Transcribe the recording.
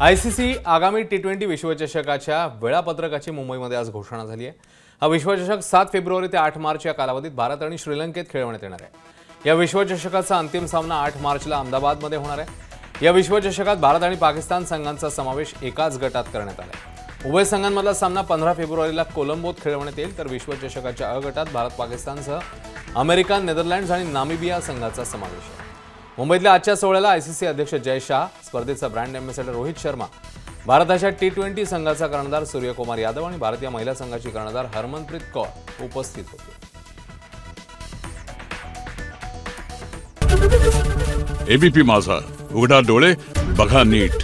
ICC आगामी टी20 विश्वचषकाच्या वेळापत्रकाची मुंबईमध्ये आज घोषणा झाली आहे। हा विश्वचषक 7 फेब्रुवारी ते 8 मार्च या कालावधीत भारत आणि श्रीलंकेत खेळवण्यात येणार आहे। या विश्वचषकाचा अंतिम सामना 8 मार्चला अहमदाबादमध्ये होणार आहे। या विश्वचषकात भारत आणि पाकिस्तान संघांचा समावेश एकाच गटात करण्यात आला आहे। उभय संघांमधला सामना 15 फेब्रुवारीला कोलंबोत खेळवण्यात येईल, तर विश्वचषकाच्या अ गटात भारत पाकिस्तानसह अमेरिका, नेदरलँड्स आणि नामिबिया संघाचा समावेश आहे। मुंबईतल्या आजच्या सोहळ्याला आयसीसी अध्यक्ष जय शाह, स्पर्धेचा ब्रँड अँबॅसेडर रोहित शर्मा, भारताच्या टी20 संघाचा कर्णधार सूर्यकुमार यादव आणि भारतीय महिला संघाची कर्णधार हरमनप्रीत कौर उपस्थित होते। एबीपी माझा, उघडा डोळे बघा नीट।